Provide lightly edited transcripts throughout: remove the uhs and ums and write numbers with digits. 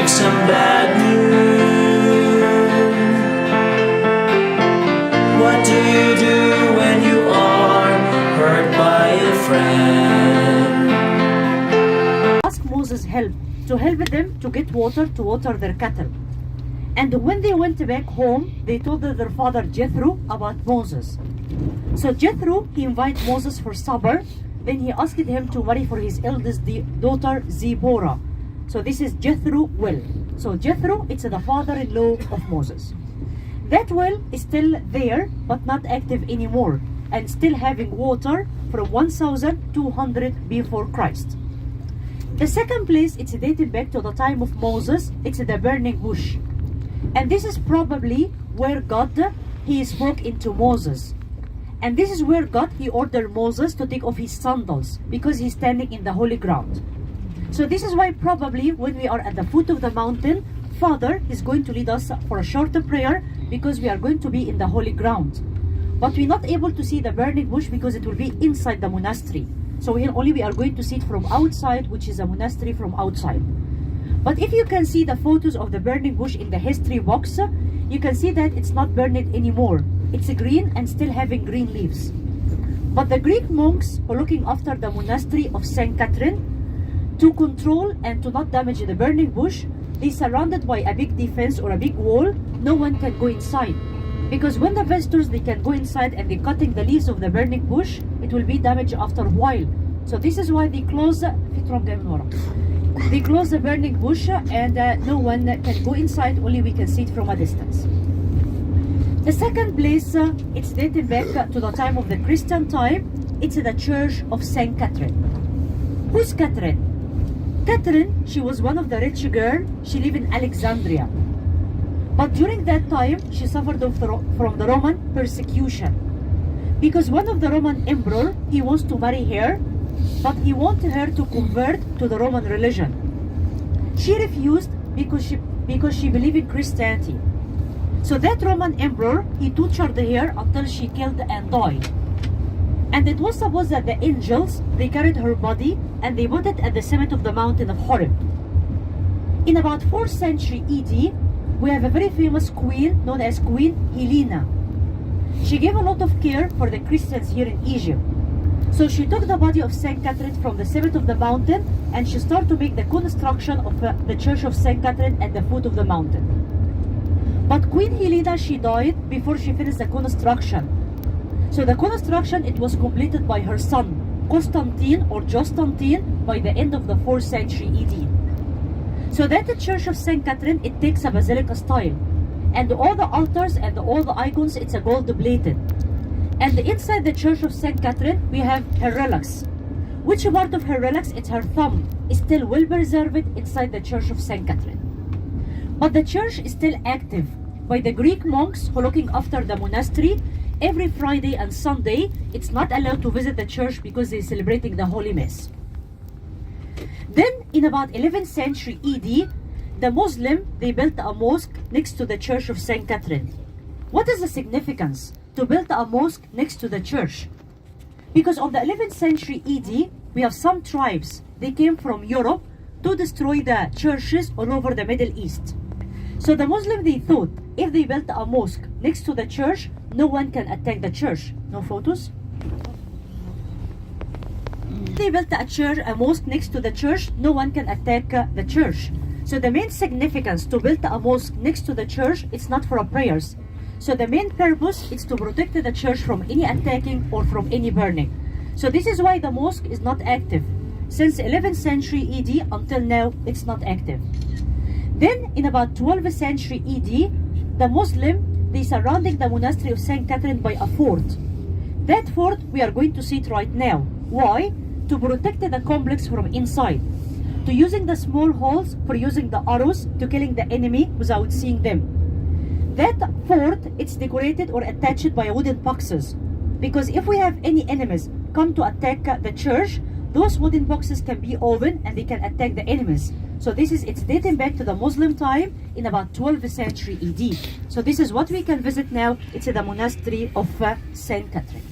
break some bad news. What do you do when you are hurt by a friend? Ask Moses to help them to get water to water their cattle. And when they went back home, they told their father Jethro about Moses. So Jethro, he invited Moses for supper. Then he asked him to marry for his eldest daughter Zipporah. So this is Jethro well. So Jethro, it's the father-in-law of Moses. That well is still there, but not active anymore, and still having water from 1200 before Christ. The second place, it's dated back to the time of Moses. It's the burning bush. And this is probably where God, he spoke into Moses. And this is where God, he ordered Moses to take off his sandals because he's standing in the holy ground. So this is why probably when we are at the foot of the mountain, Father is going to lead us for a shorter prayer because we are going to be in the holy ground. But we're not able to see the burning bush because it will be inside the monastery. So we are going to see it from outside, which is a monastery from outside. But if you can see the photos of the burning bush in the history box, you can see that it's not burning anymore. It's green and still having green leaves. But the Greek monks who are looking after the monastery of St. Catherine, to control and to not damage the burning bush, they surrounded by a big defense or a big wall. No one can go inside. Because when the visitors, they can go inside and they're cutting the leaves of the burning bush, it will be damaged after a while. So this is why they close the burning bush and no one can go inside, only we can see it from a distance. The second place, it's dated back to the time of the Christian time. It's the Church of St. Catherine. Who's Catherine? Catherine, she was one of the rich girl. She lived in Alexandria. But during that time, she suffered from the Roman persecution. Because one of the Roman emperor, he wants to marry her, but he wanted her to convert to the Roman religion. She refused because she believed in Christianity. So that Roman emperor, he tortured her until she killed and died. And it was supposed that the angels, they carried her body and they put it at the summit of the mountain of Horeb. In about 4th century AD, we have a very famous queen known as Queen Helena. She gave a lot of care for the Christians here in Egypt. So she took the body of St. Catherine from the summit of the mountain and she started to make the construction of the Church of St. Catherine at the foot of the mountain. But Queen Helena, she died before she finished the construction. So the construction, it was completed by her son, Constantine or Justantine, by the end of the 4th century AD. So that the Church of St. Catherine, it takes a basilica style. And all the altars and all the icons, it's a gold plated. And inside the Church of St. Catherine, we have her relics. Which part of her relics? It's her thumb. Is still well preserved inside the Church of St. Catherine. But the church is still active by the Greek monks who are looking after the monastery. Every Friday and Sunday, it's not allowed to visit the church because they're celebrating the Holy Mass. Then in about 11th century AD, the Muslim, they built a mosque next to the Church of St. Catherine. What is the significance to build a mosque next to the church? Because on the 11th century AD, we have some tribes. They came from Europe to destroy the churches all over the Middle East. So the Muslim, they thought if they built a mosque next to the church, no one can attack the church. No photos? They built a mosque next to the church, no one can attack the church. So the main significance to build a mosque next to the church, it's not for prayers. So the main purpose is to protect the church from any attacking or from any burning. So this is why the mosque is not active. Since 11th century AD until now, it's not active. Then in about 12th century AD, the Muslim, they surrounding the monastery of St. Catherine by a fort. That fort, we are going to see it right now. Why? To protect the complex from inside. To using the small holes for using the arrows to killing the enemy without seeing them. That fort, it's decorated or attached by wooden boxes. Because if we have any enemies come to attack the church, those wooden boxes can be opened and they can attack the enemies. So it's dating back to the Muslim time in about 12th century AD. So this is what we can visit now. It's the monastery of St. Catherine.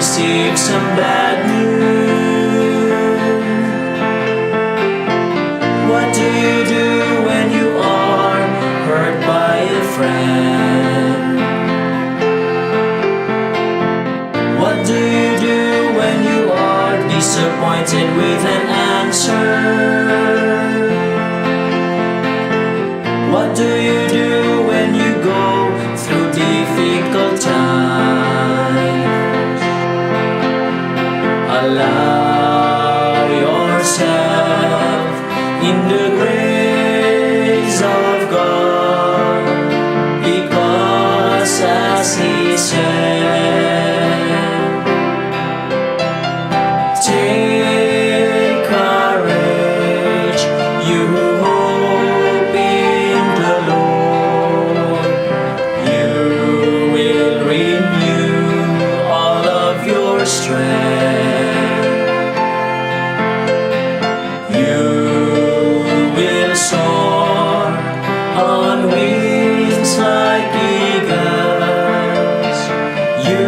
receive some bad news? What do you do when you are hurt by a friend? What do you do when you are disappointed with an answer? What do you do when you go through difficult times? Allow yourself in the grace of God, because as He said, take courage, you who hope in the Lord. You will renew all of your strength. You will soar on wings like eagles. You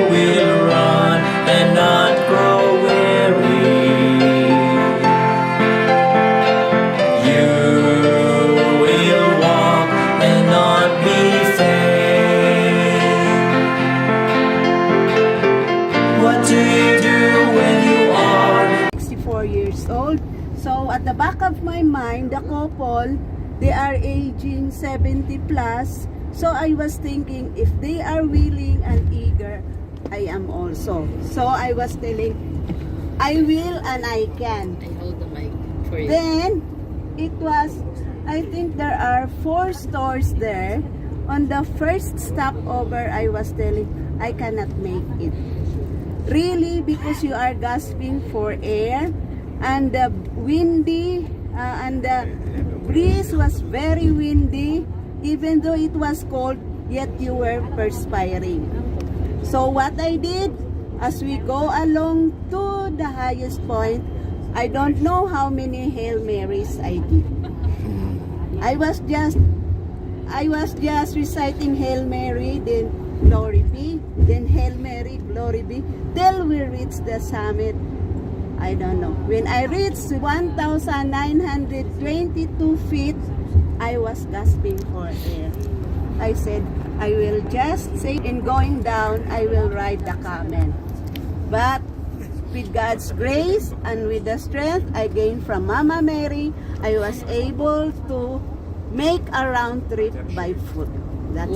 will run and not grow weary. You will walk and not be faint. What do you do when you are 64 years old. So at the back of my mind, the couple, they are aging 70 plus. So I was thinking, if they are willing and eager, I am also. So I was telling, I will and I can. I hold the mic for you. Then, it was, I think there are 4 stores there. On the first stopover, I was telling, I cannot make it. Really, because you are gasping for air, and the windy, and the breeze was very windy, even though it was cold, yet you were perspiring. So what I did, as we go along to the highest point, I don't know how many Hail Marys I did. I was just reciting Hail Mary, then Glory be, then Hail Mary, Glory be, till we reach the summit. I don't know. When I reached 1,922 feet, I was gasping for air. I said, I will just say, in going down, I will ride the camel. But with God's grace and with the strength I gained from Mama Mary, I was able to make a round trip by foot. That's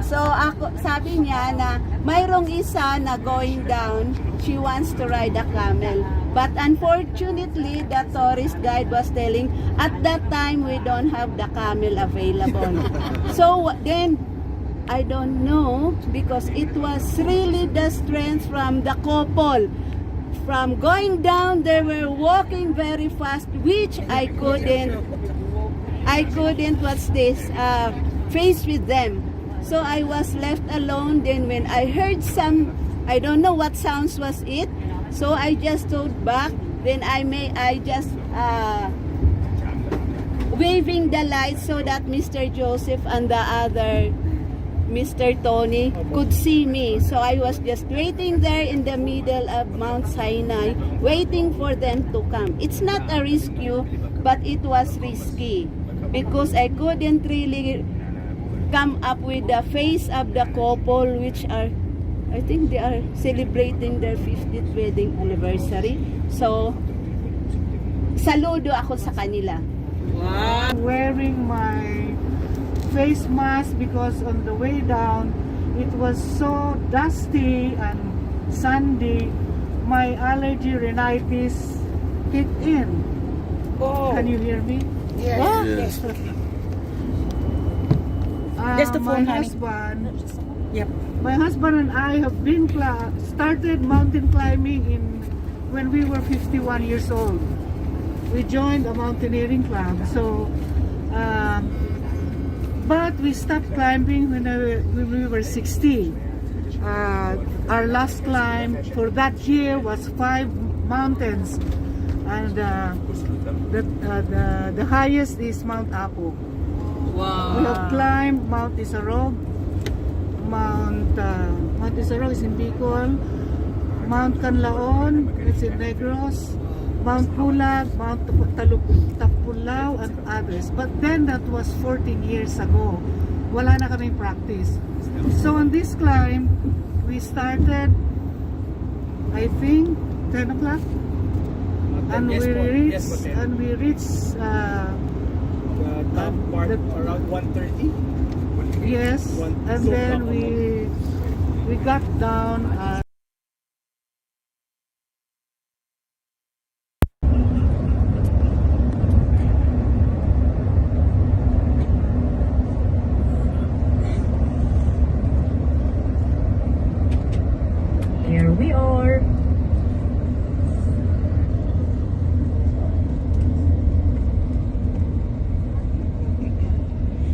So ako, sabi niya na mayroong isa na going down, she wants to ride a camel. But unfortunately, the tourist guide was telling, at that time we don't have the camel available. So then, I don't know, because it was really the strength from the couple. From going down, they were walking very fast, which I couldn't, what's this, face with them. So I was left alone. Then when I heard some, I don't know what sounds was it. So I just stood back. Then I just waving the lights so that Mr. Joseph and the other Mr. Tony could see me. So I was just waiting there in the middle of Mount Sinai, waiting for them to come. It's not a rescue, but it was risky because I couldn't really come up with the face of the couple, which are, I think they are celebrating their 50th wedding anniversary. So, saludo ako sa kanila. Wearing my face mask because on the way down it was so dusty and sandy. My allergy rhinitis kicked in. Can you hear me? Yes. Just the phone, honey. Yep. My husband and I have been started mountain climbing when we were 51 years old. We joined a mountaineering club. So, but we stopped climbing when we were 60. Our last climb for that year was 5 mountains, and the highest is Mount Apo. Wow. We have climbed Mount Isarog, Mount Isaro is in Bicol, Mount Canlaon, it's in Negros, Mount Pulag, Mount Tapulao, and others. But then that was 14 years ago. Wala na kaming practice. So on this climb, we started, I think, 10 o'clock. And we reached top part around 1:30. yes, and then we got down Here we are.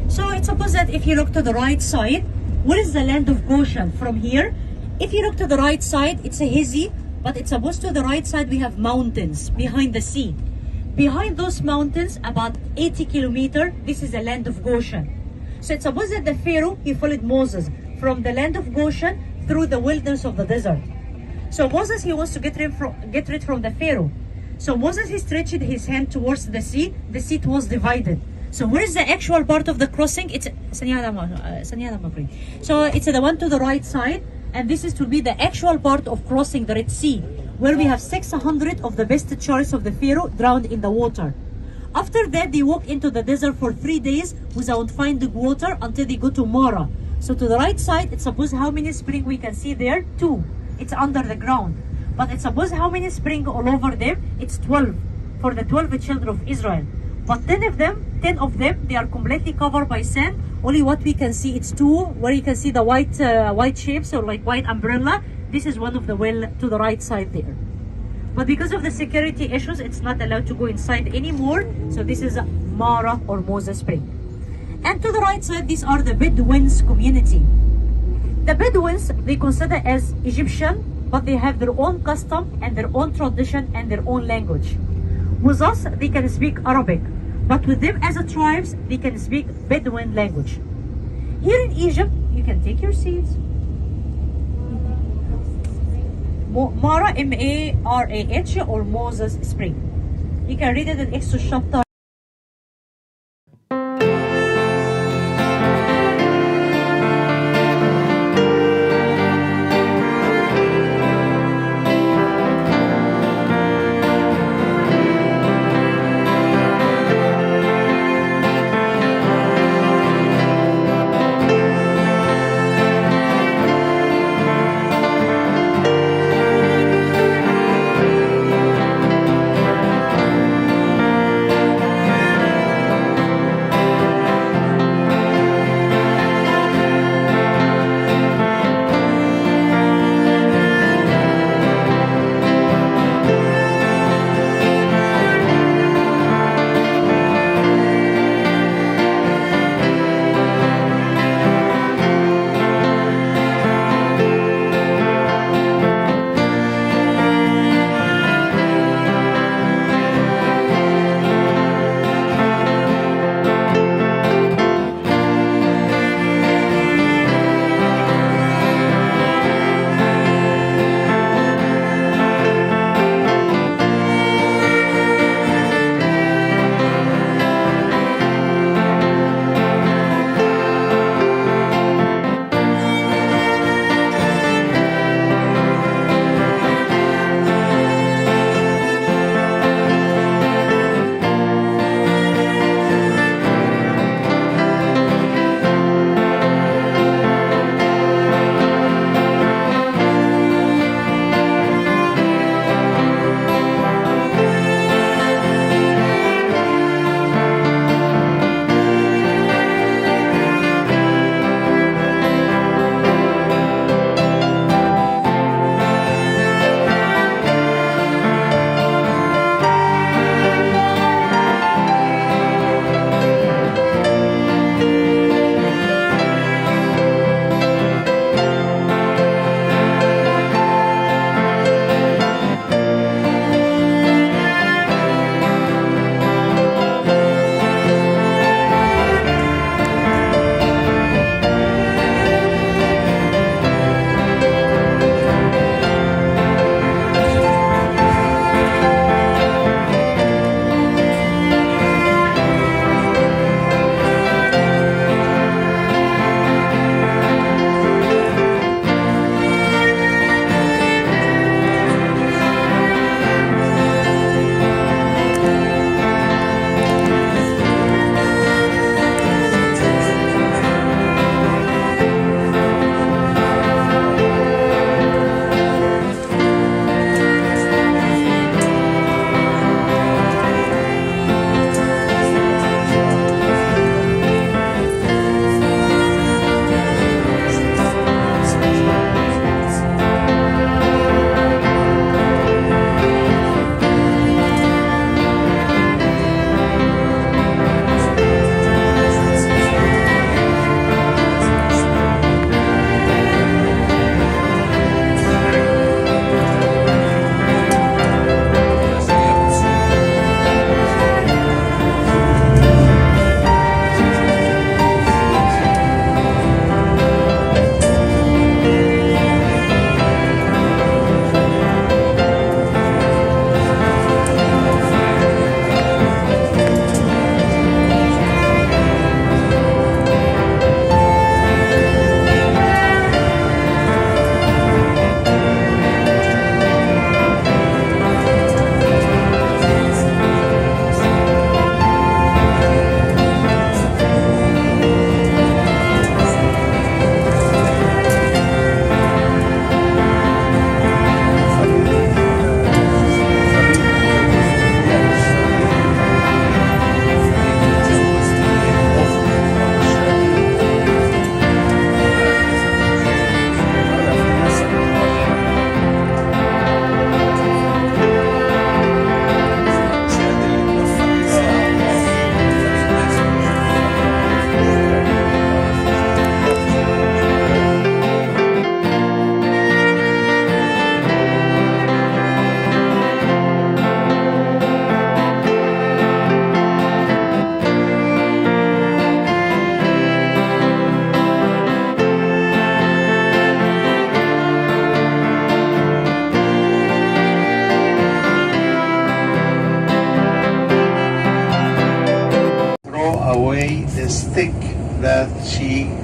So it's supposed that if you look to the right side, what is the land of Goshen from here? If you look to the right side, it's a hazy, but it's supposed to the right side we have mountains behind the sea. Behind those mountains, about 80 kilometers, this is the land of Goshen. So it's supposed that the Pharaoh, he followed Moses from the land of Goshen through the wilderness of the desert. So Moses, he wants to get rid from the Pharaoh. So Moses, he stretched his hand towards the sea was divided. So where is the actual part of the crossing? It's so it's the one to the right side, and this is to be the actual part of crossing the Red Sea, where we have 600 of the best chariots of the Pharaoh drowned in the water. After that, they walk into the desert for 3 days without finding water until they go to Mara. So to the right side, it's supposed how many springs we can see there? 2. It's under the ground. But it's supposed how many springs all over them? It's 12 for the 12 children of Israel. But 10 of them, they are completely covered by sand. Only what we can see, it's 2 where you can see the white shapes or like white umbrella. This is one of the well to the right side there. But because of the security issues, it's not allowed to go inside anymore. So this is Mara or Moses Spring. And to the right side, these are the Bedouins community. The Bedouins, they consider as Egyptian, but they have their own custom and their own tradition and their own language. With us, they can speak Arabic, but with them as a tribes, they can speak Bedouin language. Here in Egypt, you can take your seats. Mara, M-A-R-A-H, or Moses Spring. You can read it in Exodus chapter.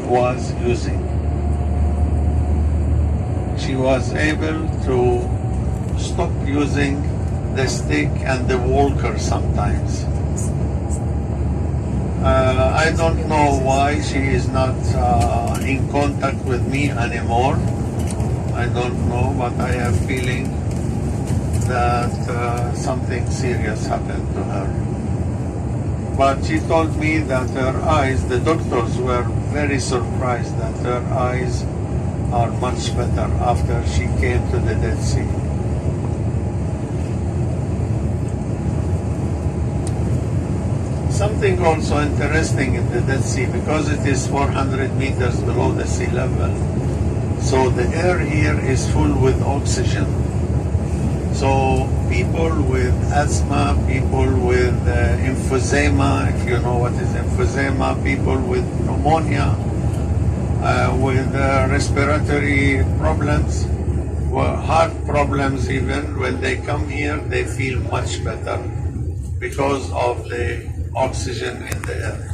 was using. She was able to stop using the stick and the walker sometimes. I don't know why she is not in contact with me anymore. I don't know, but I have feeling that something serious happened to her. But she told me that her eyes, the doctors were very surprised that her eyes are much better after she came to the Dead Sea. Something also interesting in the Dead Sea, because it is 400 meters below the sea level, so the air here is full with oxygen. So people with asthma, people with emphysema, if you know what is emphysema, people with pneumonia, with respiratory problems, heart problems even, when they come here, they feel much better because of the oxygen in the air.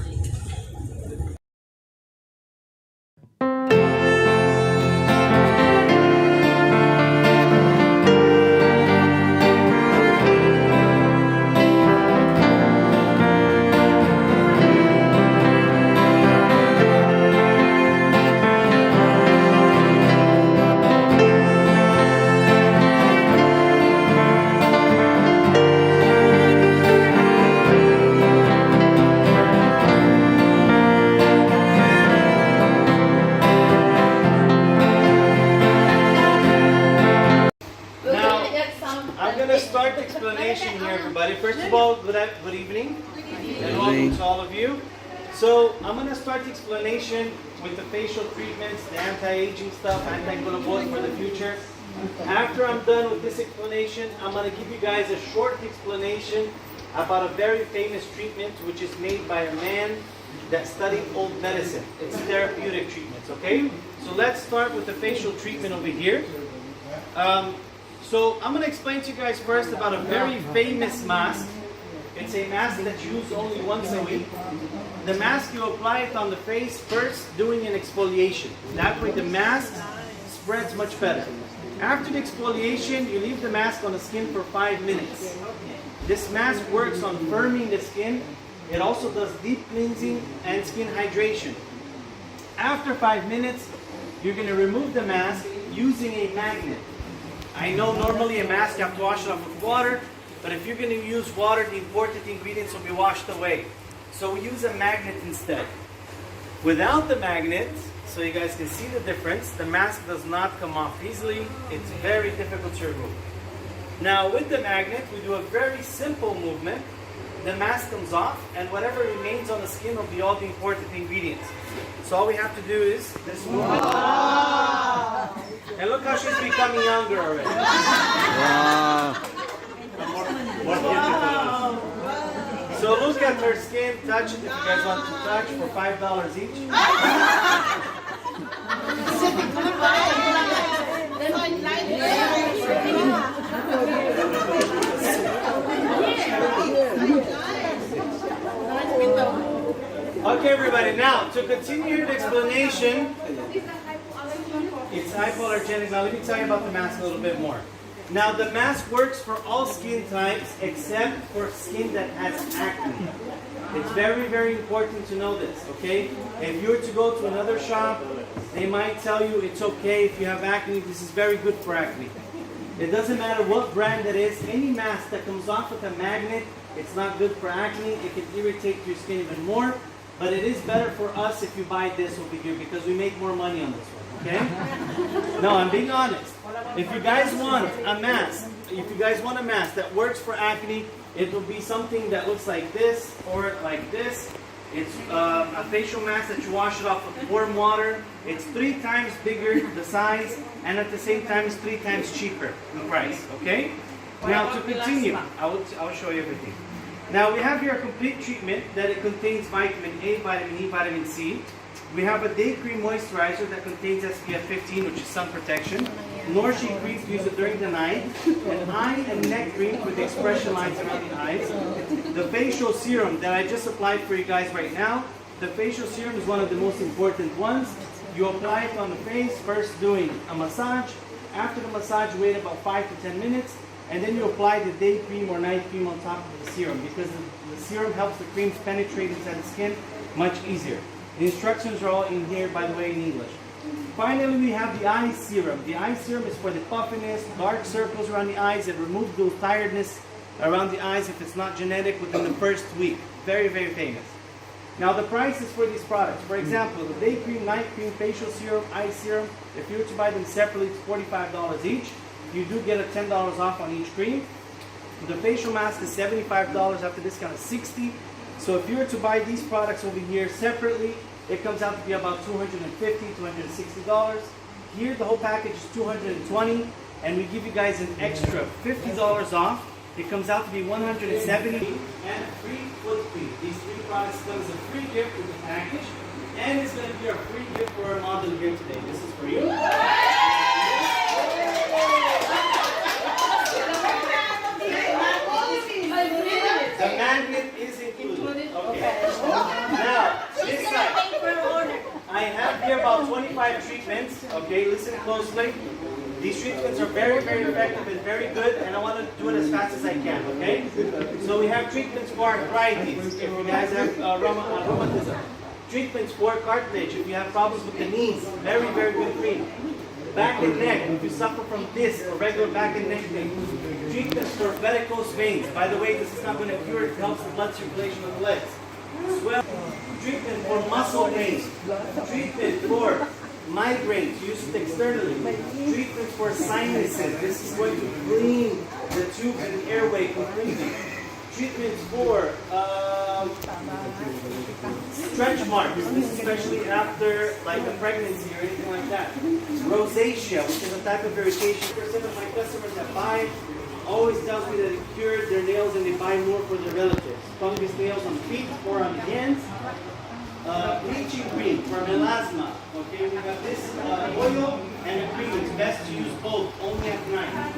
Start the explanation here, everybody. First of all, good evening, and welcome to all of you. So I'm going to start the explanation with the facial treatments, the anti-aging stuff, anti-global for the future. After I'm done with this explanation, I'm going to give you guys a short explanation about a very famous treatment which is made by a man that studied old medicine. It's therapeutic treatments, okay? So let's start with the facial treatment over here. So I'm going to explain to you guys first about a very famous mask. It's a mask that's used only once a week. The mask, you apply it on the face first doing an exfoliation. That way the mask spreads much better. After the exfoliation, you leave the mask on the skin for 5 minutes. This mask works on firming the skin. It also does deep cleansing and skin hydration. After 5 minutes, you're going to remove the mask using a magnet. I know normally a mask you have to wash it off with water, but if you're going to use water, the important ingredients will be washed away. So we use a magnet instead. Without the magnet, so you guys can see the difference, the mask does not come off easily. It's very difficult to remove. Now with the magnet, we do a very simple movement. The mask comes off, and whatever remains on the skin will be all the important ingredients. So all we have to do is this movement. Wow. And look how she's becoming younger already. Wow. Wow. So look at her skin, touch it if you guys want to touch for $5 each. Okay, everybody, now to continue the explanation, it's hypoallergenic. Now let me tell you about the mask a little bit more. Now the mask works for all skin types except for skin that has acne. It's very, very important to know this, okay? If you were to go to another shop, they might tell you it's okay if you have acne. This is very good for acne. It doesn't matter what brand it is. Any mask that comes off with a magnet, it's not good for acne. It can irritate your skin even more. But it is better for us if you buy this over here because we make more money on this one, okay? No, I'm being honest. If you guys want a mask, that works for acne, it will be something that looks like this or like this. It's a facial mask that you wash it off with warm water. It's 3 times bigger, the size, and at the same time it's 3 times cheaper in price, okay? Now to continue, I will show you everything. Now we have here a complete treatment that it contains vitamin A, vitamin E, vitamin C. We have a day cream moisturizer that contains SPF 15, which is sun protection. Nourishing cream to use it during the night. An eye and neck cream for the expression lines around the eyes. The facial serum that I just applied for you guys right now the facial serum is one of the most important ones. You apply it on the face, first doing a massage. After the massage, wait about 5 to 10 minutes, and then you apply the day cream or night cream on top of the serum, because the serum helps the creams penetrate inside the skin much easier. The instructions are all in here, by the way, in English. Finally, we have the eye serum. The eye serum is for the puffiness, dark circles around the eyes. It removes those tiredness around the eyes if it's not genetic within the first week. Very, very famous. Now the prices for these products. For example, the day cream, night cream, facial serum, eye serum, if you were to buy them separately, it's $45 each. You do get a $10 off on each cream. The facial mask is $75, after discount is $60. So if you were to buy these products over here separately, it comes out to be about $250, $260. Here the whole package is $220, and we give you guys an extra $50 off. It comes out to be $170 and free foot cream. These 3 products come as a free gift with the package, and it's going to be a free gift for our model here today. This is for you. The magnet is included. Okay. Now, this side. I have here about 25 treatments. Okay, listen closely. These treatments are very, very effective and very good, and I want to do it as fast as I can, okay? So we have treatments for arthritis, if you guys have rheumatism. Treatments for cartilage, if you have problems with the knees. Very, very good cream. Back and neck, if you suffer from disc or regular back and neck pain. Treatments for varicose veins. By the way, this is not going to cure, it helps the blood circulation of the legs. Swell. Treatment for muscle pain. Treatment for migraines used externally. Treatment for sinuses. This is going to clean the tube and the airway completely. Treatments for stretch marks. This is especially after like a pregnancy or anything like that. Rosacea, which is a type of irritation. Percent of my customers that buy always tells me that it cured their nails and they buy more for their relatives. Fungus nails on feet or on hands. Bleaching cream for melasma. Okay, we have this oil and a cream. It's best to use both only at night.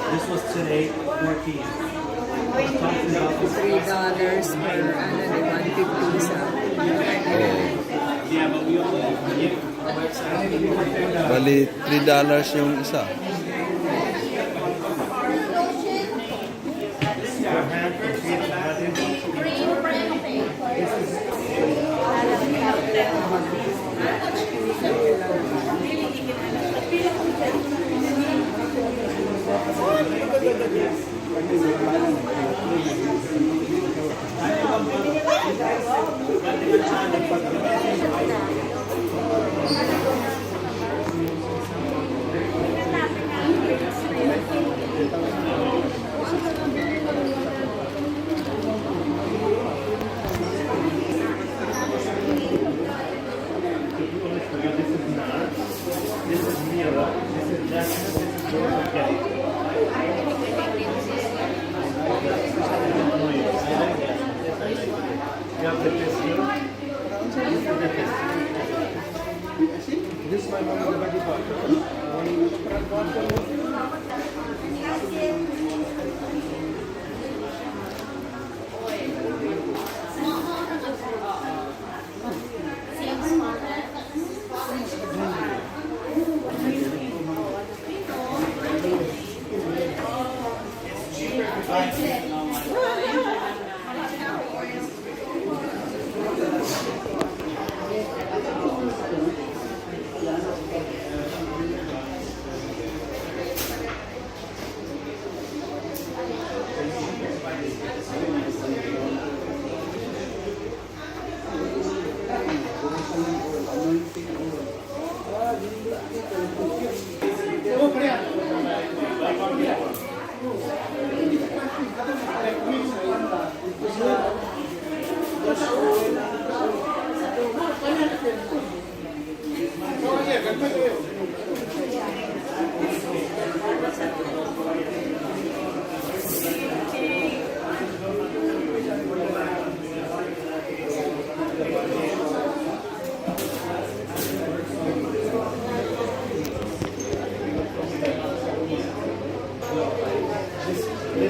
This was today, 4 p.m. $3 per ano, di 150 sa. Yeah, but we only give our website. Bali, $3 yung isa.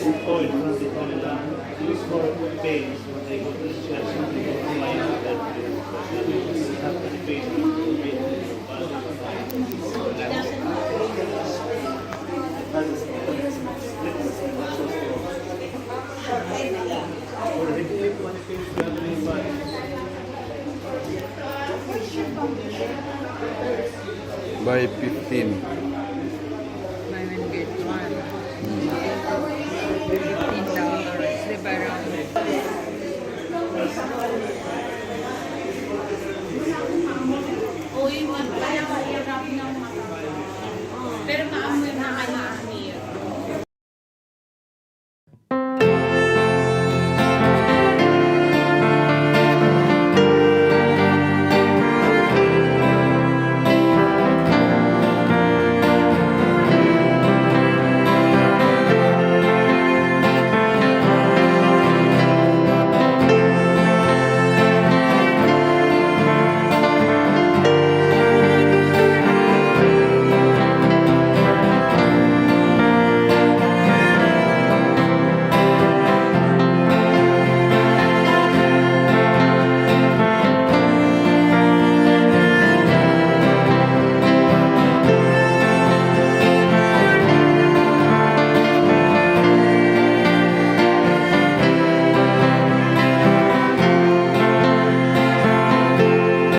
Oh, in front of Manila. Use for pays when they go to the church. They go to line up there. After the pay, By 15.